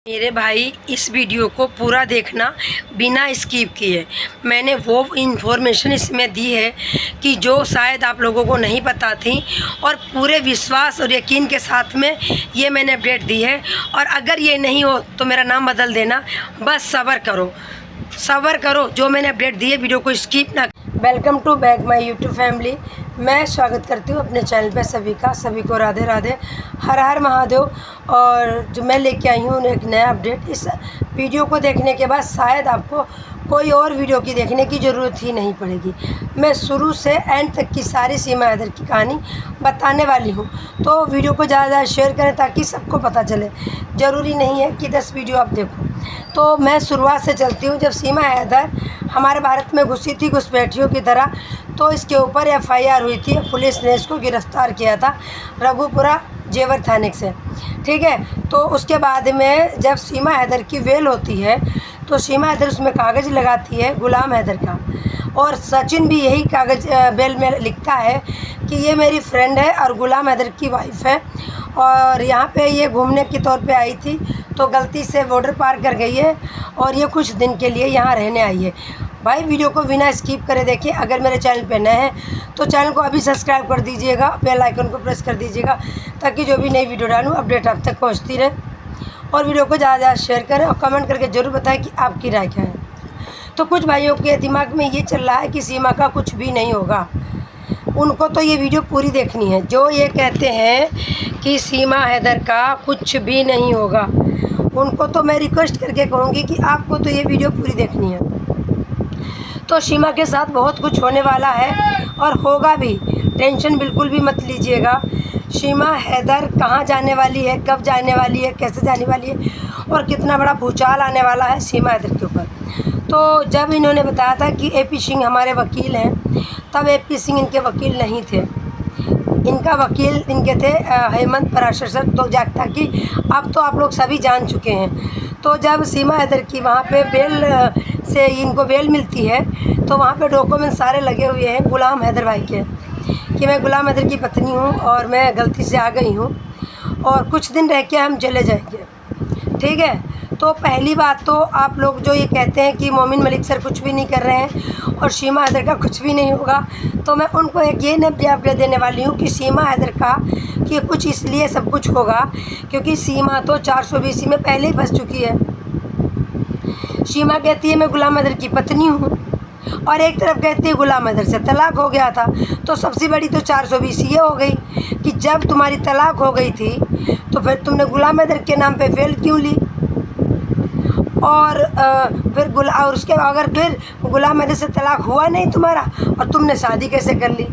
मेरे भाई इस वीडियो को पूरा देखना बिना स्किप किए। मैंने वो इन्फॉर्मेशन इसमें दी है कि जो शायद आप लोगों को नहीं पता थी, और पूरे विश्वास और यकीन के साथ में ये मैंने अपडेट दी है। और अगर ये नहीं हो तो मेरा नाम बदल देना, बस सब्र करो। जो मैंने अपडेट दी है वीडियो को स्किप ना। Welcome to back my YouTube family. मैं स्वागत करती हूँ अपने चैनल पे सभी को राधे राधे, हर हर महादेव। और जो मैं लेके आई हूँ एक नया अपडेट। इस वीडियो को देखने के बाद शायद आपको कोई और वीडियो की देखने की ज़रूरत ही नहीं पड़ेगी। मैं शुरू से एंड तक की सारी सीमा हैदर की कहानी बताने वाली हूँ, तो वीडियो को ज़्यादा शेयर करें ताकि सबको पता चले। ज़रूरी नहीं है कि 10 वीडियो आप देखो। तो मैं शुरुआत से चलती हूँ। जब सीमा हैदर हमारे भारत में घुसी थी घुसपैठियों की तरह, तो इसके ऊपर FIR हुई थी। पुलिस ने इसको गिरफ़्तार किया था रघुपुरा जेवर थाने से, ठीक है। तो उसके बाद में जब सीमा हैदर की वेल होती है तो सीमा हैदर उसमें कागज़ लगाती है गुलाम हैदर का, और सचिन भी यही कागज़ बेल में लिखता है कि ये मेरी फ्रेंड है और गुलाम हैदर की वाइफ है, और यहाँ पे ये घूमने के तौर पे आई थी, तो गलती से बॉर्डर पार कर गई है और ये कुछ दिन के लिए यहाँ रहने आई है। भाई वीडियो को बिना स्किप करे देखिए। अगर मेरे चैनल पे नए हैं तो चैनल को अभी सब्सक्राइब कर दीजिएगा, बेल आइकन को प्रेस कर दीजिएगा, ताकि जो भी नई वीडियो डालूँ अपडेट आप तक पहुँचती रहे। और वीडियो को ज़्यादा शेयर करें और कमेंट करके ज़रूर बताएं कि आपकी राय क्या है। तो कुछ भाइयों के दिमाग में ये चल रहा है कि सीमा का कुछ भी नहीं होगा। उनको तो ये वीडियो पूरी देखनी है। जो ये कहते हैं कि सीमा हैदर का कुछ भी नहीं होगा, उनको तो मैं रिक्वेस्ट करके कहूँगी कि आपको तो ये वीडियो पूरी देखनी है। तो सीमा के साथ बहुत कुछ होने वाला है और होगा भी, टेंशन बिल्कुल भी मत लीजिएगा। सीमा हैदर कहाँ जाने वाली है, कब जाने वाली है, कैसे जाने वाली है, और कितना बड़ा भूचाल आने वाला है सीमा हैदर के ऊपर। तो जब इन्होंने बताया था कि AP सिंह हमारे वकील हैं, तब AP सिंह इनके वकील नहीं थे। इनका वकील इनके थे हेमंत पराशर सर। तो जागता कि अब तो आप लोग सभी जान चुके हैं। तो जब सीमा हैदर की वहाँ पे बेल से इनको बेल मिलती है, तो वहाँ पे डॉक्यूमेंट सारे लगे हुए हैं गुलाम हैदर भाई के, कि मैं गुलाम हैदर की पत्नी हूँ और मैं गलती से आ गई हूँ और कुछ दिन रह के हम चले जाएंगे, ठीक है। तो पहली बात तो आप लोग जो ये कहते हैं कि मोमिन मलिक सर कुछ भी नहीं कर रहे हैं और सीमा हैदर का कुछ भी नहीं होगा, तो मैं उनको एक ये अपडेट देने वाली हूँ कि सीमा हैदर का कि कुछ इसलिए सब कुछ होगा क्योंकि सीमा तो 420 में पहले ही फंस चुकी है। सीमा कहती है मैं गुलाम हैदर की पत्नी हूँ, और एक तरफ कहती है गुलाम हैदर से तलाक हो गया था। तो सबसे बड़ी तो 420 ये हो गई कि जब तुम्हारी तलाक हो गई थी तो फिर तुमने गुलाम हैदर के नाम पे फेल क्यों ली, और और उसके अगर फिर गुलाम हैदर से तलाक हुआ नहीं तुम्हारा और तुमने शादी कैसे कर ली।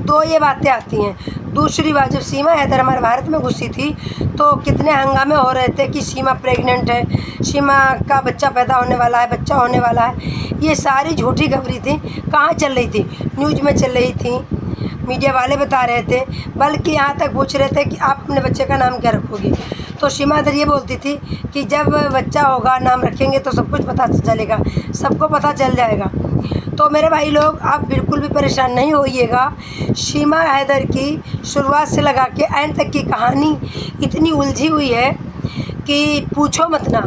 तो ये बातें आती हैं। दूसरी बात, जब सीमा हैदर हमारे भारत में घुसी थी तो कितने हंगामे हो रहे थे कि सीमा प्रेग्नेंट है, सीमा का बच्चा पैदा होने वाला है, बच्चा होने वाला है। ये सारी झूठी खबरें थी। कहाँ चल रही थी? न्यूज़ में चल रही थी, मीडिया वाले बता रहे थे, बल्कि यहाँ तक पूछ रहे थे कि आप अपने बच्चे का नाम क्या रखोगी। तो सीमा हैदर ये बोलती थी कि जब बच्चा होगा नाम रखेंगे तो सब कुछ पता चलेगा, सबको पता चल जाएगा। तो मेरे भाई लोग आप बिल्कुल भी परेशान नहीं होइएगा। सीमा हैदर की शुरुआत से लगा के एंड तक की कहानी इतनी उलझी हुई है कि पूछो मत ना।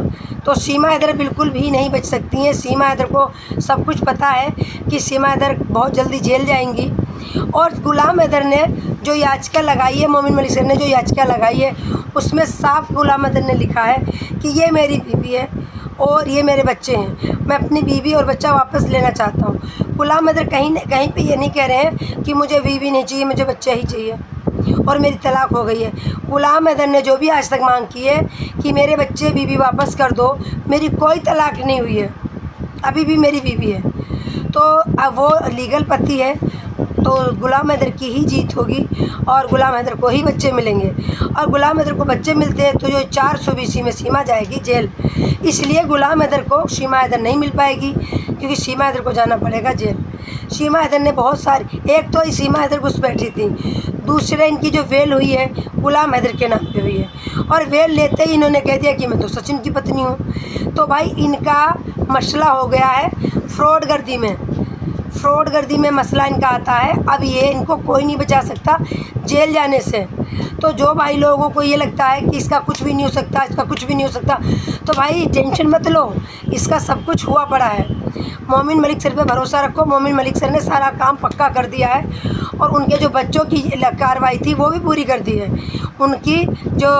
तो सीमा हैदर बिल्कुल भी नहीं बच सकती हैं। सीमा हैदर को सब कुछ पता है कि सीमा हैदर बहुत जल्दी जेल जाएंगी। और गुलाम हैदर ने जो याचिका लगाई है, मोमिन मलिक सर ने जो याचिका लगाई है, उसमें साफ गुलाम हैदर ने लिखा है कि ये मेरी बीवी है और ये मेरे बच्चे हैं, मैं अपनी बीवी और बच्चा वापस लेना चाहता हूँ। गुलाम हैदर कहीं पे ये नहीं कह रहे हैं कि मुझे बीवी नहीं चाहिए, मुझे बच्चा ही चाहिए और मेरी तलाक हो गई है। गुलाम हैदर ने जो भी आज तक मांग की है कि मेरे बच्चे बीवी वापस कर दो, मेरी कोई तलाक नहीं हुई है, अभी भी मेरी बीवी है। तो अब वो लीगल पति है, तो गुलाम हैदर की ही जीत होगी और गुलाम हैदर को ही बच्चे मिलेंगे। और गुलाम हैदर को बच्चे मिलते हैं तो जो 420 में सीमा जाएगी जेल, इसलिए गुलाम हैदर को सीमा हैदर नहीं मिल पाएगी, क्योंकि सीमा हैदर को जाना पड़ेगा जेल। सीमा हैदर ने बहुत सारी, एक तो सीमा हैदर घुसपैठी थी, दूसरे इनकी जो वेल हुई है गुलाम हैदर के नाम पे हुई है, और वेल लेते ही इन्होंने कह दिया कि मैं तो सचिन की पत्नी हूँ। तो भाई इनका मसला हो गया है फ्रॉड गर्दी में मसला इनका आता है। अब ये इनको कोई नहीं बचा सकता जेल जाने से। तो जो भाई लोगों को ये लगता है कि इसका कुछ भी नहीं हो सकता, इसका कुछ भी नहीं हो सकता, तो भाई टेंशन मत लो, इसका सब कुछ हुआ पड़ा है। मोमिन मलिक सर पे भरोसा रखो, मोमिन मलिक सर ने सारा काम पक्का कर दिया है और उनके जो बच्चों की कार्रवाई थी वो भी पूरी कर दी है। उनकी जो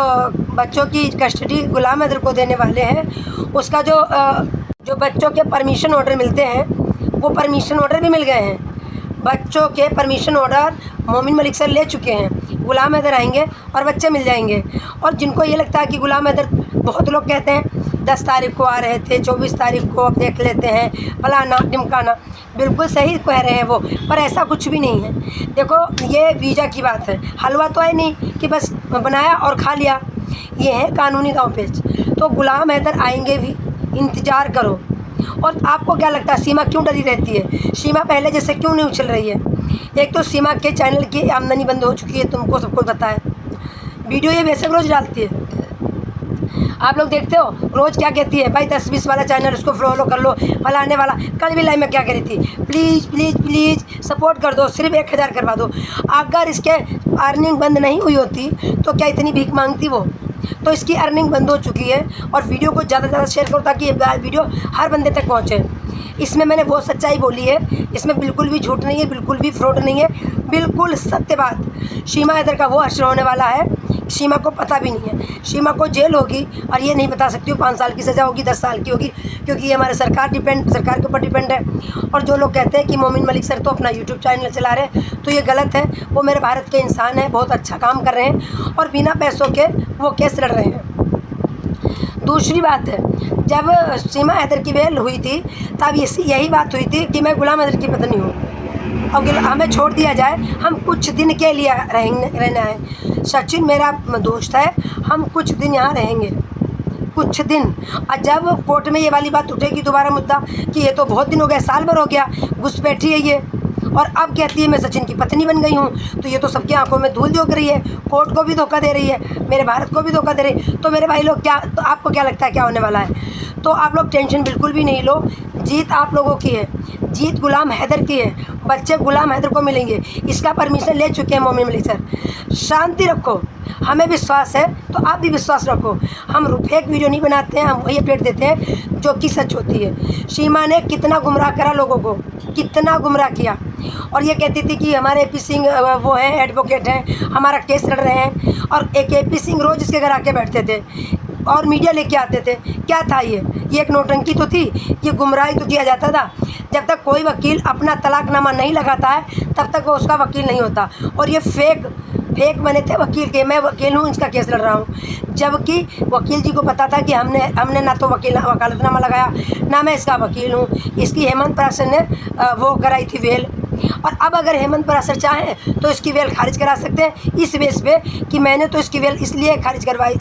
बच्चों की कस्टडी गुलाम हैदर को देने वाले हैं, उसका जो बच्चों के परमिशन ऑर्डर मिलते हैं वो परमिशन ऑर्डर भी मिल गए हैं। बच्चों के परमिशन ऑर्डर मोमिन मलिक सर ले चुके हैं। गुलाम हैदर आएंगे और बच्चे मिल जाएंगे। और जिनको ये लगता है कि गुलाम हैदर, बहुत लोग कहते हैं 10 तारीख को आ रहे थे, 24 तारीख को अब देख लेते हैं, फलाना ढिमकाना, बिल्कुल सही कह रहे हैं वो, पर ऐसा कुछ भी नहीं है। देखो ये वीज़ा की बात है, हलवा तो है नहीं कि बस बनाया और खा लिया, ये है कानूनी दांवपेच। तो गुलाम हैदर आएंगे भी, इंतज़ार करो। और आपको क्या लगता है सीमा क्यों डरी रहती है? सीमा पहले जैसे क्यों नहीं उछल रही है? एक तो सीमा के चैनल की आमदनी बंद हो चुकी है, तुमको सबको पता है। वीडियो ये वैसे रोज़ डालती है, आप लोग देखते हो रोज़ क्या कहती है, भाई 10-20 वाला चैनल उसको फॉलो कर लो, फलाने वाला। कल भी लाइव में क्या करी थी, प्लीज़ प्लीज़ प्लीज़ सपोर्ट कर दो, सिर्फ 1000 करवा दो। अगर इसके अर्निंग बंद नहीं हुई होती तो क्या इतनी भीख मांगती वो? तो इसकी अर्निंग बंद हो चुकी है। और वीडियो को ज़्यादा से ज़्यादा शेयर करो ताकि ये वीडियो हर बंदे तक पहुँचे। इसमें मैंने वो सच्चाई बोली है, इसमें बिल्कुल भी झूठ नहीं है, बिल्कुल भी फ्रॉड नहीं है, बिल्कुल सत्य बात। सीमा हैदर का वो हश्र होने वाला है, सीमा को पता भी नहीं है। सीमा को जेल होगी और ये नहीं बता सकती हूँ 5 साल की सज़ा होगी, 10 साल की होगी, क्योंकि ये हमारे सरकार के ऊपर डिपेंड है। और जो लोग कहते हैं कि मोमिन मलिक सर तो अपना यूट्यूब चैनल चला रहे हैं, तो ये गलत है। वो मेरे भारत के इंसान हैं, बहुत अच्छा काम कर रहे हैं और बिना पैसों के वो केस लड़ रहे हैं। दूसरी बात है, जब सीमा हैदर की बेल हुई थी तब यही बात हुई थी कि मैं गुलाम हैदर की पत्नी हूँ और हमें छोड़ दिया जाए, हम कुछ दिन के लिए रहना है। सचिन मेरा दोस्त है, हम कुछ दिन यहाँ रहेंगे, कुछ दिन। और जब कोर्ट में ये वाली बात उठेगी दोबारा मुद्दा कि ये तो बहुत दिन हो गया, साल भर हो गया, घुसपैठी है ये, और अब कहती है मैं सचिन की पत्नी बन गई हूँ, तो ये तो सबकी आंखों में धूल झोंक रही है, कोर्ट को भी धोखा दे रही है, मेरे भारत को भी धोखा दे रही है। तो मेरे भाई लोग क्या, तो आपको क्या लगता है क्या होने वाला है? तो आप लोग टेंशन बिल्कुल भी नहीं लो, जीत आप लोगों की है, जीत गुलाम हैदर की है, बच्चे गुलाम हैदर को मिलेंगे। इसका परमिशन ले चुके हैं मोमिन मलिक सर। शांति रखो, हमें विश्वास है तो आप भी विश्वास रखो। हम फेक वीडियो नहीं बनाते हैं, हम वही अपडेट देते हैं जो कि सच होती है। सीमा ने कितना गुमराह करा लोगों को, कितना गुमराह किया, और ये कहती थी कि हमारे AP सिंह वो हैं, एडवोकेट हैं, हमारा केस लड़ रहे हैं। और एक AP सिंह रोज़ इसके घर आके बैठते थे और मीडिया लेके आते थे। क्या था ये एक नौटंकी तो थी, ये गुमराही तो किया जाता था। जब तक कोई वकील अपना तलाकनामा नहीं लगाता है तब तक वो उसका वकील नहीं होता। और ये फेक बने थे वकील के, मैं वकील हूँ, इसका केस लड़ रहा हूँ, जबकि वकील जी को पता था कि हमने ना तो वकालतनामा लगाया, ना मैं इसका वकील हूँ। इसकी हेमंत परासर ने वो कराई थी बेल, और अब अगर हेमंत परासर चाहें तो इसकी बेल खारिज करा सकते हैं इस बेस पे कि मैंने तो इसकी बेल इसलिए खारिज करवाई,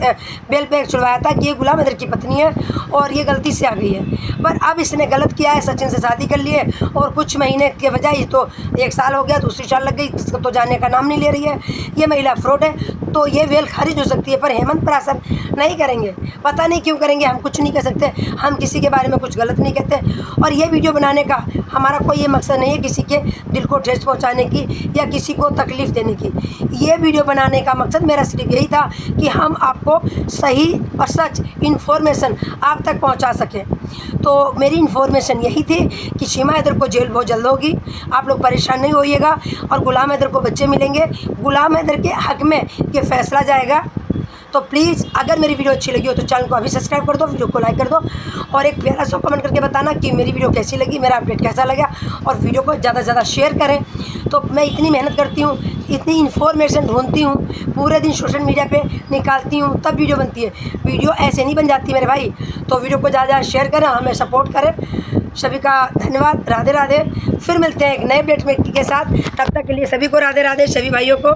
बेल पे छुड़वाया था कि ये गुलाम हैदर की पत्नी है और ये गलती से आ गई है। पर अब इसने गलत किया है, सचिन से शादी कर लिए और कुछ महीने के बजाय तो 1 साल हो गया, दूसरी साल लग गई, इसको तो जाने का नाम नहीं ले रही है। ये महिला फ्रॉड है, तो ये बेल खारिज हो सकती है, पर हेमंत परासर नहीं करेंगे। पता नहीं क्यों करेंगे, हम कुछ नहीं कह सकते, हम किसी के बारे में कुछ गलत नहीं कहते। और ये वीडियो बनाने का हमारा कोई ये मकसद नहीं है किसी के दिल को ठेस पहुंचाने की या किसी को तकलीफ़ देने की। ये वीडियो बनाने का मकसद मेरा सिर्फ यही था कि हम आपको सही और सच इन्फॉर्मेशन आप तक पहुंचा सकें। तो मेरी इन्फॉर्मेशन यही थी कि सीमा हैदर को जेल बहुत जल्द होगी, आप लोग परेशान नहीं होइएगा, और गुलाम हैदर को बच्चे मिलेंगे। गुलाम हैदर के हक़ में ये फैसला जाएगा। तो प्लीज़ अगर मेरी वीडियो अच्छी लगी हो तो चैनल को अभी सब्सक्राइब कर दो, वीडियो को लाइक कर दो, और एक प्यारा सा कमेंट करके बताना कि मेरी वीडियो कैसी लगी, मेरा अपडेट कैसा लगा, और वीडियो को ज़्यादा से ज़्यादा शेयर करें। तो मैं इतनी मेहनत करती हूँ, इतनी इन्फॉर्मेशन ढूंढती हूँ, पूरे दिन सोशल मीडिया पे निकालती हूँ, तब वीडियो बनती है। वीडियो ऐसे नहीं बन जाती मेरे भाई। तो वीडियो को ज़्यादा शेयर करें, हमें सपोर्ट करें। सभी का धन्यवाद। राधे राधे। फिर मिलते हैं एक नए अपडेट में के साथ, तब तक के लिए सभी को राधे राधे, सभी भाइयों को।